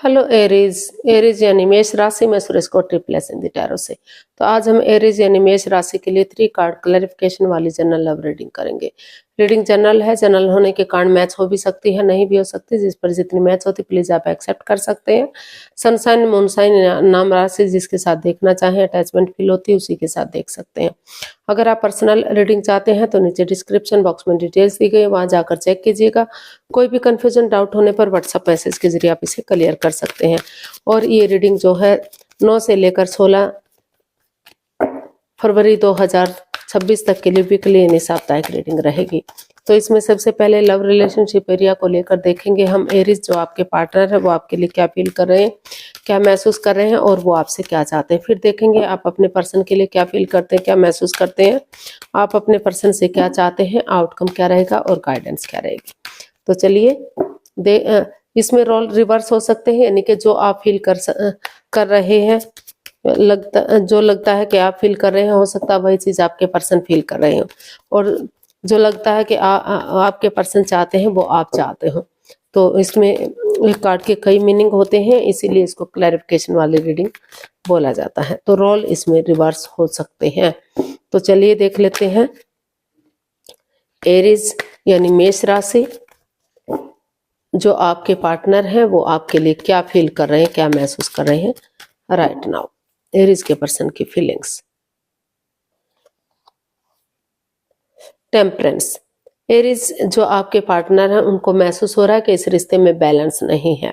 Hello Aries. Aries यानी मेष राशि में सुरेश को ट्रिपलेस इन द टैरो से। तो आज हम एरीज यानी मेष राशि के लिए 3 कार्ड क्लैरिफिकेशन वाली जनरल लव रीडिंग करेंगे। रीडिंग जनरल है, जनरल होने के कारण मैच हो भी सकती है, नहीं भी हो सकती। जिस पर जितनी मैच होती प्लीज आप एक्सेप्ट कर सकते हैं। सनसाइन मूनसाइन नाम राशि जिसके साथ देखना चाहें, अटैचमेंट फील होती है उसी के साथ देख सकते हैं। अगर आप पर्सनल रीडिंग चाहते हैं तो नीचे डिस्क्रिप्शन बॉक्स में डिटेल्स दी गई है, वहां जाकर चेक कीजिएगा। कोई भी कंफ्यूजन डाउट होने पर व्हाट्सएप मैसेज के जरिए आप इसे क्लियर कर सकते हैं। और ये रीडिंग जो है 9 से लेकर 16 फरवरी 2026 तक के लिए वीकली यानी साप्ताहिक रीडिंग रहेगी। तो इसमें सबसे पहले लव रिलेशनशिप एरिया को लेकर देखेंगे हम। एरीज जो आपके पार्टनर है वो आपके लिए क्या फील कर रहे हैं, क्या महसूस कर रहे हैं और वो आपसे क्या चाहते हैं। फिर देखेंगे आप अपने पर्सन के लिए क्या फील करते हैं, क्या महसूस करते हैं, आप अपने पर्सन से क्या चाहते हैं, आउटकम क्या रहेगा और गाइडेंस क्या रहेगी। तो चलिए इसमें रोल रिवर्स हो सकते हैं, यानी कि जो आप फील कर रहे हैं, जो लगता है कि आप फील कर रहे हैं, हो सकता है वही चीज आपके पर्सन फील कर रहे हो, और जो लगता है कि आपके पर्सन चाहते हैं वो आप चाहते हो। तो इसमें एक कार्ड के कई मीनिंग होते हैं, इसीलिए इसको क्लैरिफिकेशन वाली रीडिंग बोला जाता है। तो रोल इसमें रिवर्स हो सकते हैं। तो चलिए देख लेते हैं एरीज यानी मेष राशि, जो आपके पार्टनर हैं वो आपके लिए क्या फील कर रहे हैं, क्या महसूस कर रहे हैं राइट नाउ। एरीज के पर्सन की फीलिंग्स। टेम्परेंस। एरीज जो आपके पार्टनर हैं उनको महसूस हो रहा है कि इस रिश्ते में बैलेंस नहीं है,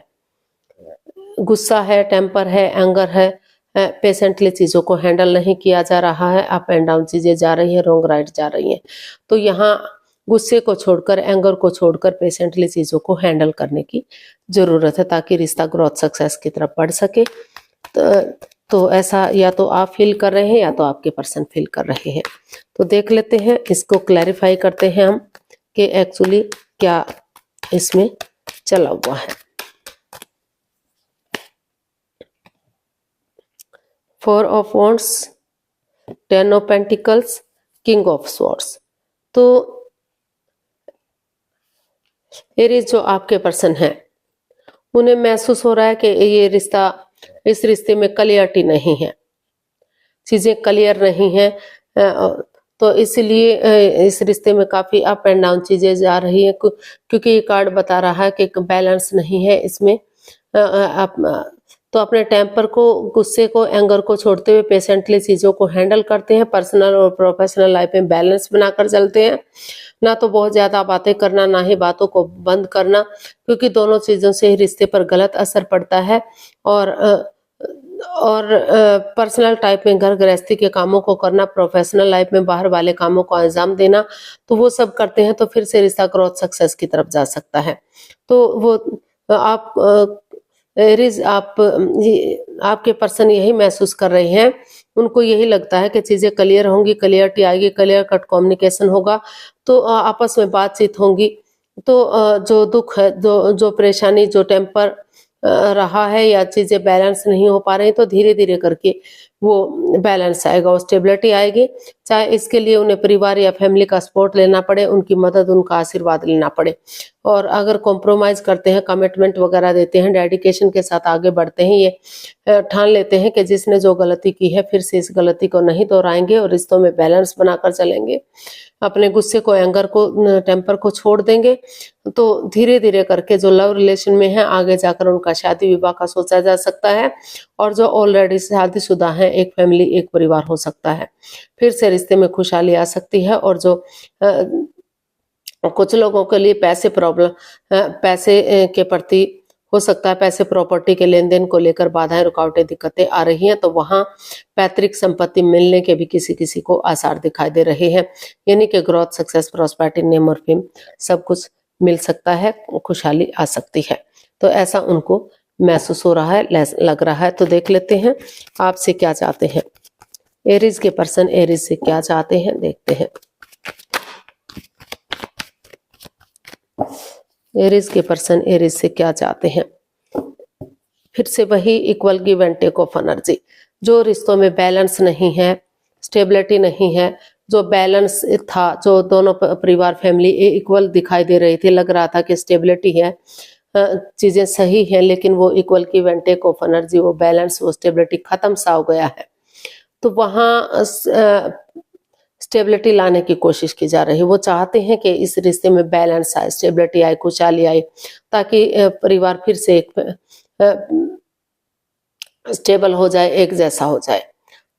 गुस्सा है, टेम्पर है, एंगर है, पेशेंटली चीजों को हैंडल नहीं किया जा रहा है, अप एंड डाउन चीजें जा रही हैं, रॉन्ग राइट जा रही हैं। तो यहाँ गुस्से को छोड़कर, एंगर को छोड़कर पेशेंटली चीजों को हैंडल करने की जरूरत है ताकि रिश्ता ग्रोथ सक्सेस की तरफ बढ़ सके। तो ऐसा या तो आप फील कर रहे हैं या तो आपके पर्सन फील कर रहे हैं। तो देख लेते हैं, इसको क्लैरिफाई करते हैं हम कि एक्चुअली क्या इसमें चला हुआ है। 4 of wands, 10 of pentacles, king of swords. तो एरीज जो आपके पर्सन है उन्हें महसूस हो रहा है कि ये रिश्ता, इस रिश्ते में क्लियरिटी नहीं है, चीजें क्लियर नहीं है। तो इसलिए इस रिश्ते में काफी अप एंड डाउन चीजें जा रही है, क्योंकि ये कार्ड बता रहा है कि बैलेंस नहीं है इसमें। तो अपने टेम्पर को, गुस्से को, एंगर को छोड़ते हुए पेशेंटली चीजों को हैंडल करते हैं, पर्सनल और प्रोफेशनल लाइफ में बैलेंस बनाकर चलते हैं। ना तो बहुत ज्यादा बातें करना, ना ही बातों को बंद करना, क्योंकि दोनों चीजों से ही रिश्ते पर गलत असर पड़ता है। और पर्सनल टाइप में घर गृहस्थी के कामों को करना, प्रोफेशनल लाइफ में बाहर वाले कामों को अंजाम देना, तो वो सब करते हैं तो फिर से रिश्ता ग्रोथ सक्सेस की तरफ जा सकता है। तो वो आप एरीज, आपके पर्सन यही महसूस कर रहे हैं, उनको यही लगता है कि चीजें क्लियर होंगी, क्लियरिटी आएगी, क्लियर कट कम्युनिकेशन होगा, तो आपस में बातचीत होंगी। तो जो दुख है, जो परेशानी, जो टेम्पर रहा है या चीजें बैलेंस नहीं हो पा रही, तो धीरे धीरे करके वो बैलेंस आएगा और स्टेबिलिटी आएगी। चाहे इसके लिए उन्हें परिवार या फैमिली का सपोर्ट लेना पड़े, उनकी मदद, उनका आशीर्वाद लेना पड़े। और अगर कॉम्प्रोमाइज करते हैं, कमिटमेंट वगैरह देते हैं, डेडिकेशन के साथ आगे बढ़ते हैं, ये ठान लेते हैं कि जिसने जो गलती की है फिर से इस गलती को नहीं दोहराएंगे और रिश्तों में बैलेंस बनाकर चलेंगे, अपने गुस्से को, एंगर को, टेम्पर को छोड़ देंगे, तो धीरे धीरे करके जो लव रिलेशन में है आगे जाकर उनका शादी विवाह का सोचा जा सकता है। और जो ऑलरेडी शादीशुदा है, एक फैमिली, एक परिवार हो सकता है, फिर से रिश्ते में खुशहाली आ सकती है। और जो कुछ लोगों के लिए पैसे प्रॉब्लम, पैसे के प्रति हो सकता है, पैसे प्रॉपर्टी के लेन देन को लेकर बाधाएं, रुकावटें, दिक्कतें आ रही हैं, तो वहां पैतृक संपत्ति मिलने के भी किसी किसी को आसार दिखाई दे रहे हैं, यानी कि ग्रोथ, सक्सेस, प्रॉस्पेरिटी, नेम और फेम सब कुछ मिल सकता है, खुशहाली आ सकती है। तो ऐसा उनको महसूस हो रहा है, लग रहा है। तो देख लेते हैं आपसे क्या चाहते हैं एरीज के पर्सन, एरीज से क्या चाहते हैं देखते हैं। एरीज के पर्सन एरीज से क्या चाहते हैं। फिर से वही equal give and take of energy. जो रिश्तों में बैलेंस नहीं है, स्टेबिलिटी नहीं है, जो बैलेंस था, जो दोनों परिवार फैमिली इक्वल दिखाई दे रही थी, लग रहा था कि स्टेबिलिटी है, चीजें सही हैं, लेकिन वो equal give and take of energy, वो बैलेंस, वो स्टेबिलिटी खत्म सा हो गया है। तो वहाँ स्टेबिलिटी लाने की कोशिश की जा रही है। वो चाहते हैं कि इस रिश्ते में बैलेंस आए, स्टेबिलिटी आए, खुशहाली आए, ताकि परिवार फिर से एक स्टेबल हो जाए, एक जैसा हो जाए।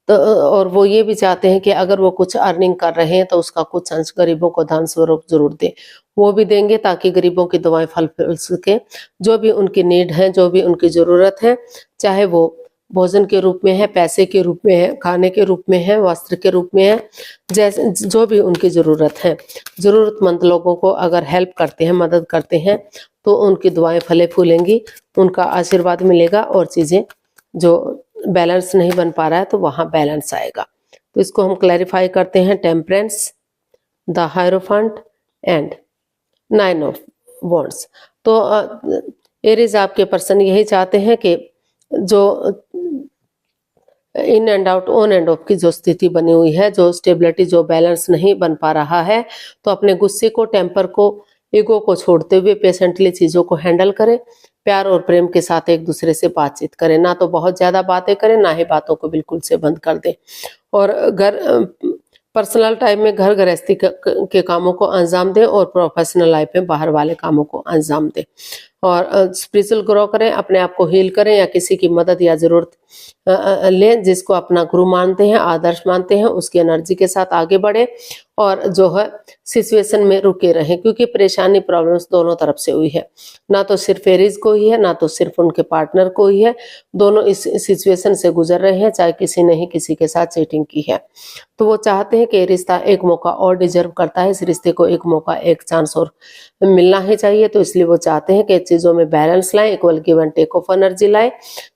तो और वो ये भी चाहते हैं कि अगर वो कुछ अर्निंग कर रहे हैं तो उसका कुछ अंश गरीबों को दान स्वरूप जरूर दें। वो भी देंगे ताकि गरीबों की दुआएं फल सके। जो भी उनकी नीड है, जो भी उनकी जरूरत है, चाहे वो भोजन के रूप में है, पैसे के रूप में है, खाने के रूप में है, वस्त्र के रूप में है, जैसे जो भी उनकी जरूरत है, जरूरतमंद लोगों को अगर हेल्प करते हैं, मदद करते हैं, तो उनकी दुआएं फले फूलेंगी, उनका आशीर्वाद मिलेगा और चीजें जो बैलेंस नहीं बन पा रहा है तो वहां बैलेंस आएगा। तो इसको हम क्लैरिफाई करते हैं। Temperance, the hierophant and 9 of wands. तो एरीज आपके पर्सन यही चाहते हैं कि जो in and out, on end of की जो स्थिति बनी हुई है, जो स्टेबिलिटी, जो बैलेंस नहीं बन पा रहा है, तो अपने गुस्से को, टेम्पर को, ईगो को छोड़ते हुए पेशेंटली चीजों को हैंडल करें, प्यार और प्रेम के साथ एक दूसरे से बातचीत करें, ना तो बहुत ज्यादा बातें करें, ना ही बातों को बिल्कुल से बंद कर दें। और पर्सनल टाइम में घर गृहस्थी के कामों को अंजाम दें और प्रोफेशनल लाइफ में बाहर वाले कामों को अंजाम दें। और स्पिरिचुअल ग्रो करें, अपने आप को हील करें या किसी की मदद या जरूरत लें, जिसको अपना गुरु मानते हैं, आदर्श मानते हैं, उसकी एनर्जी के साथ आगे बढ़े और जो है सिचुएशन में रुके रहें, क्योंकि परेशानी, प्रॉब्लम्स दोनों तरफ से हुई है, ना तो सिर्फ एरीज को ही है, ना तो सिर्फ उनके पार्टनर को ही है, दोनों इस सिचुएशन से गुजर रहे हैं, चाहे किसी ने ही किसी के साथ चीटिंग की है। तो वो चाहते हैं कि रिश्ता एक मौका और डिजर्व करता है, इस रिश्ते को एक मौका, एक चांस और मिलना ही चाहिए। तो इसलिए वो चाहते हैं कि चीजों में बैलेंस लाएं, equal give and take of energy लाएं,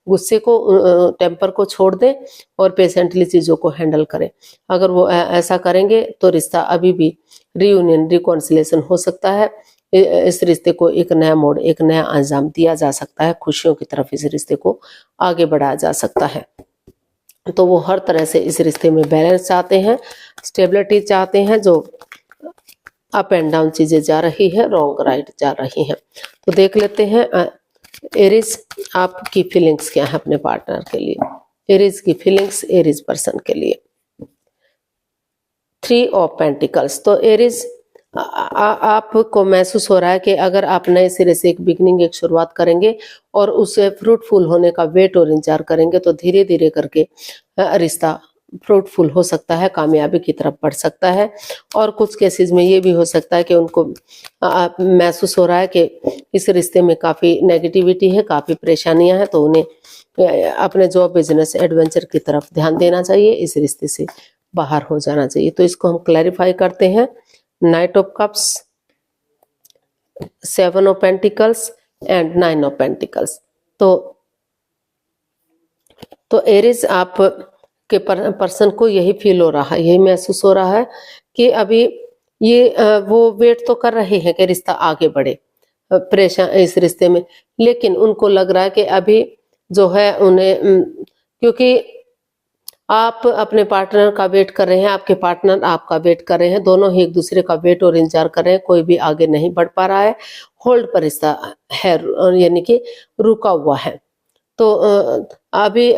गुस्से को, टेम्पर को छोड़ दें और पेशेंटली चीजों को हैंडल करें। अगर वो ऐसा करेंगे तो रिश्ता अभी भी रियूनियन, रिकॉन्सिलेशन हो सकता है। इस रिश्ते को एक नया मोड़, एक नया अंजाम दिया जा सकता है, खुशियों की तरफ इस रिश्ते को आगे बढ़ाया जा सकता है। तो वो हर तरह से इस रिश्ते में बैलेंस चाहते हैं, स्टेबिलिटी चाहते हैं, जो अप एंड डाउन चीजें जा रही है, रॉन्ग राइट जा रही हैं। तो देख लेते हैं एरीज आपकी फीलिंग्स क्या है अपने पार्टनर के लिए, एरीज की फीलिंग्स एरीज पर्सन के लिए। 3 ऑफ पेंटिकल्स। तो एरीज आपको महसूस हो रहा है कि अगर आप नए सिरे से एक बिगनिंग, एक शुरुआत करेंगे और उसे फ्रूटफुल होने का वेट और इंतजार करेंगे, तो धीरे धीरे करके रिश्ता फ्रूटफुल हो सकता है, कामयाबी की तरफ बढ़ सकता है। और कुछ केसेस में ये भी हो सकता है कि उनको महसूस हो रहा है कि इस रिश्ते में काफ़ी नेगेटिविटी है, काफ़ी परेशानियां हैं, तो उन्हें अपने जॉब, बिजनेस, एडवेंचर की तरफ ध्यान देना चाहिए, इस रिश्ते से बाहर हो जाना चाहिए। तो इसको हम क्लैरिफाई करते हैं। Night of cups, 7 of pentacles and 9 of pentacles. तो एरीज आप के पर्सन को यही फील हो रहा है, यही महसूस हो रहा है कि अभी ये वो वेट तो कर रहे हैं कि रिश्ता आगे बढ़े, परेशान इस रिश्ते में, लेकिन उनको लग रहा है कि अभी जो है उन्हें, क्योंकि आप अपने पार्टनर का वेट कर रहे हैं, आपके पार्टनर आपका वेट कर रहे हैं, दोनों ही एक दूसरे का वेट और इंतजार कर रहे हैं, कोई भी आगे नहीं बढ़ पा रहा है, होल्ड पर रिश्ता है, यानी कि रुका हुआ है। तो अभी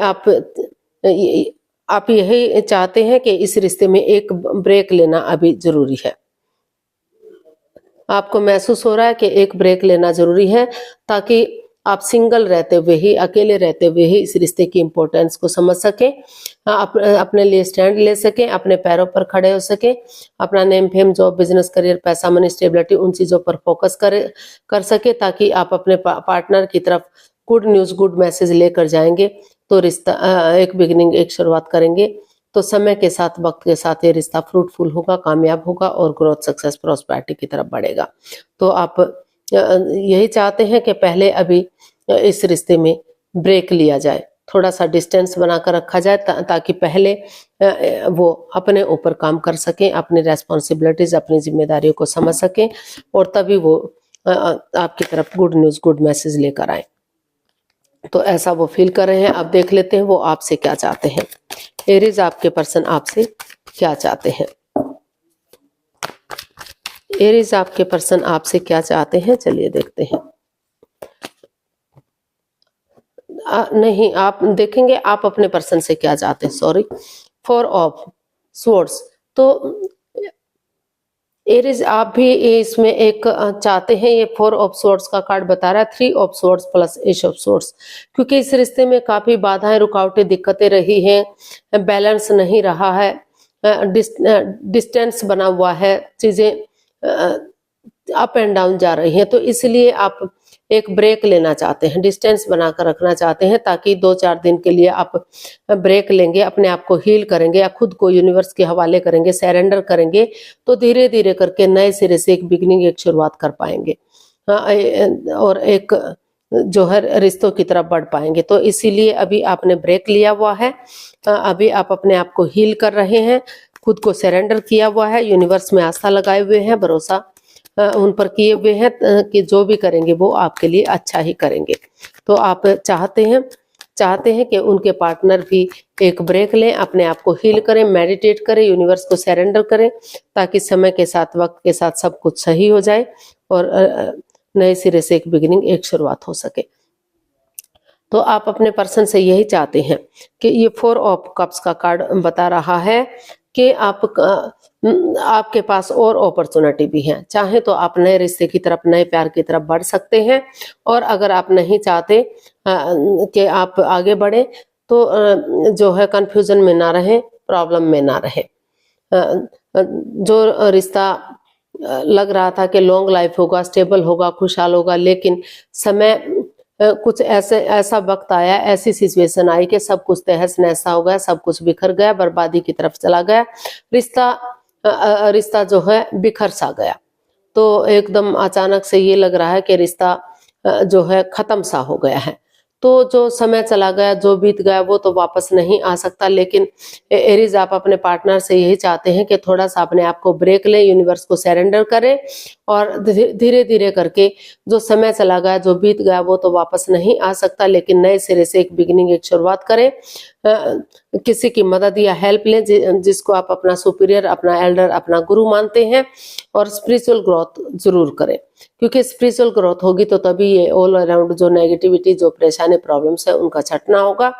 आप यही चाहते हैं कि इस रिश्ते में एक ब्रेक लेना अभी जरूरी है। आपको महसूस हो रहा है कि एक ब्रेक लेना जरूरी है, ताकि आप सिंगल रहते हुए ही, अकेले रहते हुए ही इस रिश्ते की इम्पोर्टेंस को समझ सकें, अपने लिए स्टैंड ले सकें, अपने पैरों पर खड़े हो सकें, अपना name fame, job, business, career, पैसा, मनी, स्टेबिलिटी, उन चीज़ों पर फोकस कर सके, ताकि आप अपने पार्टनर की तरफ गुड न्यूज़, गुड मैसेज लेकर जाएंगे। तो रिश्ता एक बिगिनिंग, एक शुरुआत करेंगे, तो समय के साथ, वक्त के साथ ये रिश्ता फ्रूटफुल होगा, कामयाब होगा और ग्रोथ, सक्सेस, प्रॉस्पेरिटी की तरफ बढ़ेगा। तो आप यही चाहते हैं कि पहले अभी इस रिश्ते में ब्रेक लिया जाए, थोड़ा सा डिस्टेंस बनाकर रखा जाए, ताकि पहले वो अपने ऊपर काम कर सकें, अपनी रेस्पॉन्सिबिलिटीज, अपनी जिम्मेदारियों को समझ सकें, और तभी वो आपकी तरफ गुड न्यूज़, गुड मैसेज लेकर आए। तो ऐसा वो फील कर रहे हैं। अब देख लेते हैं वो आपसे क्या चाहते हैं। एरीज आपके पर्सन आपसे क्या चाहते हैं, एरीज आपके पर्सन आपसे क्या चाहते हैं, चलिए देखते हैं। नहीं, आप देखेंगे आप अपने पर्सन से क्या चाहते हैं। Sorry, 4 of swords. तो एरीज आप भी इसमें एक चाहते हैं। ये 4 ऑफ स्वॉर्ड्स का कार्ड बता रहा है, 3 of swords plus S of swords, क्योंकि इस रिश्ते में काफी बाधाएं, रुकावटें, दिक्कतें रही हैं, बैलेंस नहीं रहा है, डिस्टेंस बना हुआ है, चीजें अप एंड डाउन जा रही हैं। तो इसलिए आप एक ब्रेक लेना चाहते हैं, डिस्टेंस बनाकर रखना चाहते हैं, ताकि 2-4 दिन के लिए आप ब्रेक लेंगे, अपने आप को हील करेंगे या खुद को यूनिवर्स के हवाले करेंगे, सरेंडर करेंगे, तो धीरे धीरे करके नए सिरे से एक बिगिनिंग, एक शुरुआत कर पाएंगे और एक जो है रिश्तों की तरफ बढ़ पाएंगे। तो इसीलिए अभी आपने ब्रेक लिया हुआ है, अभी आप अपने आप को हील कर रहे हैं, खुद को सरेंडर किया हुआ है, यूनिवर्स में आस्था लगाए हुए हैं, भरोसा उन पर किए हुए हैं कि जो भी करेंगे वो आपके लिए अच्छा ही करेंगे। तो आप चाहते हैं कि उनके पार्टनर भी एक ब्रेक लें, अपने आप को हील करें, मेडिटेट करें, यूनिवर्स को सरेंडर करें, ताकि समय के साथ, वक्त के साथ सब कुछ सही हो जाए और नए सिरे से एक बिगिनिंग, एक शुरुआत हो सके। तो आप अपने पर्सन से यही चाहते हैं कि ये 4 ऑफ कप्स का कार्ड बता रहा है कि आपके पास और अपॉर्चुनिटी भी है। चाहे तो आप नए रिश्ते की तरफ, नए प्यार की तरफ बढ़ सकते हैं, और अगर आप नहीं चाहते कि आप आगे बढ़े, तो जो है कंफ्यूजन में ना रहे, प्रॉब्लम में ना रहे। जो रिश्ता लग रहा था कि लॉन्ग लाइफ होगा, स्टेबल होगा, खुशहाल होगा, लेकिन समय कुछ ऐसा वक्त आया, ऐसी सिचुएशन आई कि सब कुछ तहस नहस हो गया, सब कुछ बिखर गया, बर्बादी की तरफ चला गया, रिश्ता जो है बिखर सा गया। तो एकदम अचानक से ये लग रहा है कि रिश्ता जो है खत्म सा हो गया है। तो जो समय चला गया, जो बीत गया, वो तो वापस नहीं आ सकता। लेकिन एरीज, आप अपने पार्टनर से यही चाहते हैं कि थोड़ा सा अपने आप को ब्रेक लें, यूनिवर्स को सरेंडर करें, और धीरे धीरे करके जो समय चला गया, जो बीत गया, वो तो वापस नहीं आ सकता, लेकिन नए सिरे से एक बिगिनिंग, एक शुरुआत करें। किसी की मदद या हेल्प लें, जिसको आप अपना सुपीरियर, अपना एल्डर, अपना गुरु मानते हैं, और स्पिरिचुअल ग्रोथ जरूर करें, क्योंकि स्पिरिचुअल ग्रोथ होगी तो तभी ये ऑल अराउंड जो नेगेटिविटी, जो परेशानी, प्रॉब्लम्स है, उनका छटना होगा।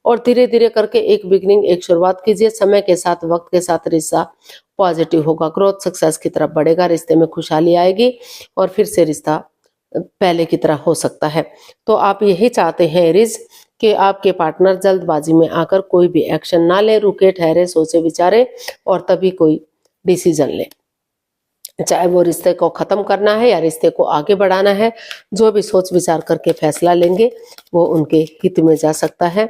और धीरे धीरे करके एक बिगिनिंग, एक शुरुआत कीजिए। समय के साथ, वक्त के साथ रिश्ता पॉजिटिव होगा, ग्रोथ, सक्सेस की तरफ बढ़ेगा, रिश्ते में खुशहाली आएगी, और फिर से रिश्ता पहले की तरह हो सकता है। तो आप यही चाहते हैं एरीज कि आपके पार्टनर जल्दबाजी में आकर कोई भी एक्शन ना ले, रुके, ठहरे, सोचे विचारे, और तभी कोई डिसीजन ले। चाहे वो रिश्ते को खत्म करना है या रिश्ते को आगे बढ़ाना है, जो भी सोच विचार करके फैसला लेंगे वो उनके हित में जा सकता है।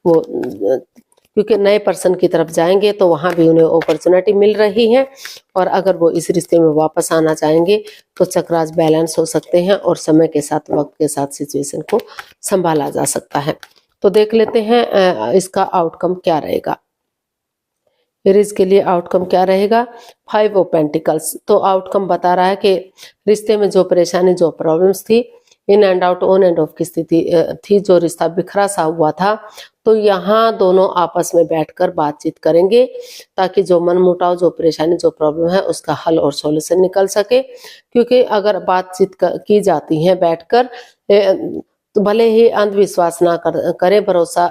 वो क्योंकि नए पर्सन की तरफ जाएंगे तो वहां भी उन्हें अपॉर्चुनिटी मिल रही है, और अगर वो इस रिश्ते में वापस आना चाहेंगे तो चक्रास बैलेंस हो सकते हैं, और समय के साथ, वक्त के साथ सिचुएशन को संभाला जा सकता है। तो देख लेते हैं इसका आउटकम क्या रहेगा। एरीज के लिए आउटकम क्या रहेगा? 5 ऑफ पेंटिकल्स। तो आउटकम बता रहा है कि रिश्ते में जो परेशानी, जो प्रॉब्लम्स थी, in and out, on end of की स्थिति थी, जो रिश्ता बिखरा सा हुआ था, तो यहाँ दोनों आपस में बैठकर बातचीत करेंगे, ताकि जो मनमुटाव, जो परेशानी, जो प्रॉब्लम है, उसका हल और सॉल्यूशन निकल सके। क्योंकि अगर बातचीत की जाती है बैठकर, तो भले ही अंधविश्वास ना करें, भरोसा,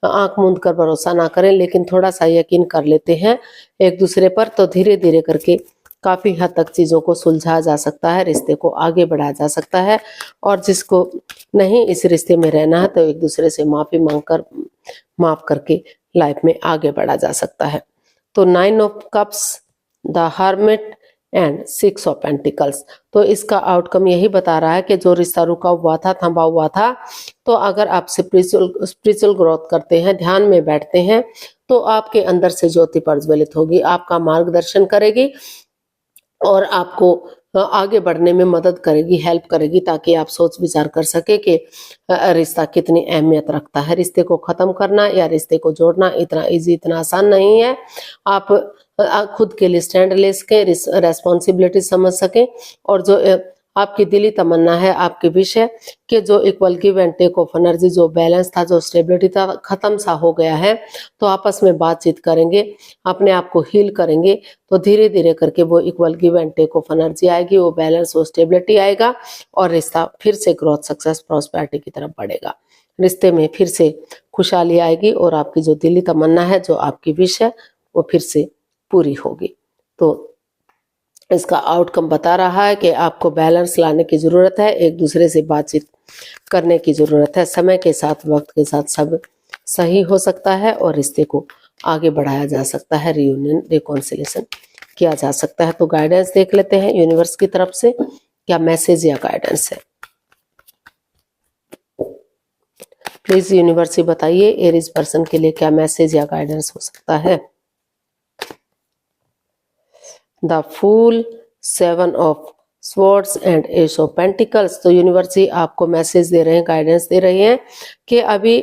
आंख मूंद कर भरोसा ना करें, लेकिन थोड़ा सा यकीन कर लेते हैं एक दूसरे पर, तो धीरे धीरे करके काफी हद तक चीजों को सुलझा जा सकता है, रिश्ते को आगे बढ़ाया जा सकता है। और जिसको नहीं इस रिश्ते में रहना है, तो एक दूसरे से माफी मांगकर, माफ करके लाइफ में आगे बढ़ा जा सकता है। तो 9 of cups, the hermit and 6 of pentacles. तो इसका आउटकम यही बता रहा है कि जो रिश्ता रुका हुआ था, थमा हुआ था, तो अगर आप स्पिरिचुअल ग्रोथ करते हैं, ध्यान में बैठते हैं, तो आपके अंदर से ज्योति प्रज्वलित होगी, आपका मार्गदर्शन करेगी, और आपको आगे बढ़ने में मदद करेगी, हेल्प करेगी, ताकि आप सोच विचार कर सके कि रिश्ता कितनी अहमियत रखता है। रिश्ते को खत्म करना या रिश्ते को जोड़ना इतना इजी, इतना आसान नहीं है। आप खुद के लिए स्टैंड ले सके, रेस्पॉन्सिबिलिटी समझ सके, और जो आपकी दिली तमन्ना है, आपकी विश है कि जो equal give and take of energy, जो बैलेंस था, जो स्टेबिलिटी था, खत्म सा हो गया है। तो आपस में बातचीत करेंगे, अपने आप को हील करेंगे, तो धीरे धीरे करके वो equal give and take of energy आएगी, वो बैलेंस, वो स्टेबिलिटी आएगा और रिश्ता फिर से ग्रोथ, सक्सेस, प्रॉस्पेरिटी की तरफ बढ़ेगा। रिश्ते में फिर से खुशहाली आएगी और आपकी जो दिली तमन्ना है, जो आपकी विश है, वो फिर से पूरी होगी। तो इसका आउटकम बता रहा है कि आपको बैलेंस लाने की जरूरत है, एक दूसरे से बातचीत करने की जरूरत है। समय के साथ, वक्त के साथ सब सही हो सकता है और रिश्ते को आगे बढ़ाया जा सकता है, रियूनियन, रिकॉन्सिलेशन किया जा सकता है। तो गाइडेंस देख लेते हैं यूनिवर्स की तरफ से क्या मैसेज या गाइडेंस है। प्लीज यूनिवर्स ही बताइए एरीज पर्सन के लिए क्या मैसेज या गाइडेंस हो सकता है। The fool, 7 of swords and ace of pentacles. तो यूनिवर्स ही आपको मैसेज दे रहे हैं, गाइडेंस दे रहे हैं कि अभी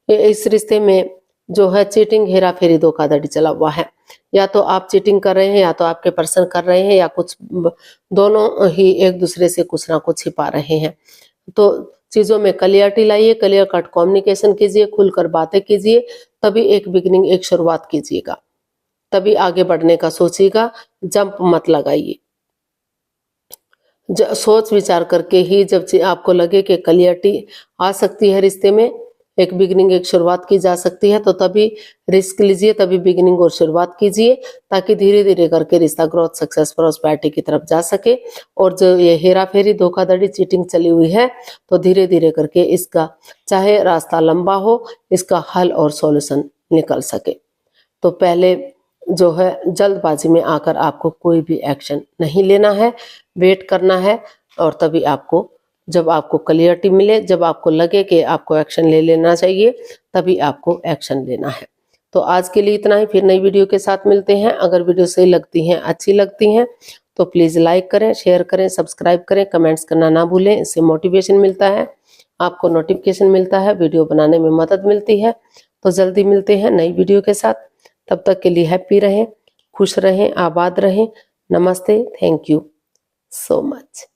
इस रिश्ते में जो है चीटिंग, हेरा फेरी, धोखाधड़ी चला हुआ है। या तो आप चीटिंग कर रहे हैं, या तो आपके पर्सन कर रहे हैं, या कुछ दोनों ही एक दूसरे से कुछ ना कुछ छिपा रहे हैं। तो चीजों में क्लियरिटी लाइए, क्लियर कट कम्युनिकेशन कीजिए, खुलकर बातें कीजिए, तभी एक बिगिनिंग, एक शुरुआत कीजिएगा, तभी आगे बढ़ने का सोचिएगा। जंप मत लगाइए, सोच विचार करके ही जब आपको लगे कि क्लियरिटी आ सकती है रिश्ते में, एक बिगिनिंग, एक शुरुआत की जा सकती है, तो तभी रिस्क लीजिए, तभी बिगिनिंग और शुरुआत कीजिए, ताकि धीरे धीरे करके रिश्ता ग्रोथ, सक्सेस, प्रॉस्पेरिटी की तरफ जा सके। और जो ये हेरा फेरी, धोखाधड़ी, चीटिंग चली हुई है, तो धीरे धीरे करके इसका चाहे रास्ता लंबा हो, इसका हल और सॉल्यूशन निकल सके। तो पहले जो है जल्दबाजी में आकर आपको कोई भी एक्शन नहीं लेना है, वेट करना है, और तभी आपको, जब आपको क्लियरिटी मिले, जब आपको लगे कि आपको एक्शन ले लेना चाहिए, तभी आपको एक्शन लेना है। तो आज के लिए इतना ही, फिर नई वीडियो के साथ मिलते हैं। अगर वीडियो सही लगती हैं, अच्छी लगती हैं, तो प्लीज लाइक करें, शेयर करें, सब्सक्राइब करें, कमेंट्स करना ना भूलें, इससे मोटिवेशन मिलता है, आपको नोटिफिकेशन मिलता है, वीडियो बनाने में मदद मिलती है। तो जल्दी मिलते हैं नई वीडियो के साथ, तब तक के लिए हैप्पी रहें, खुश रहें, आबाद रहें। नमस्ते, थैंक यू सो मच।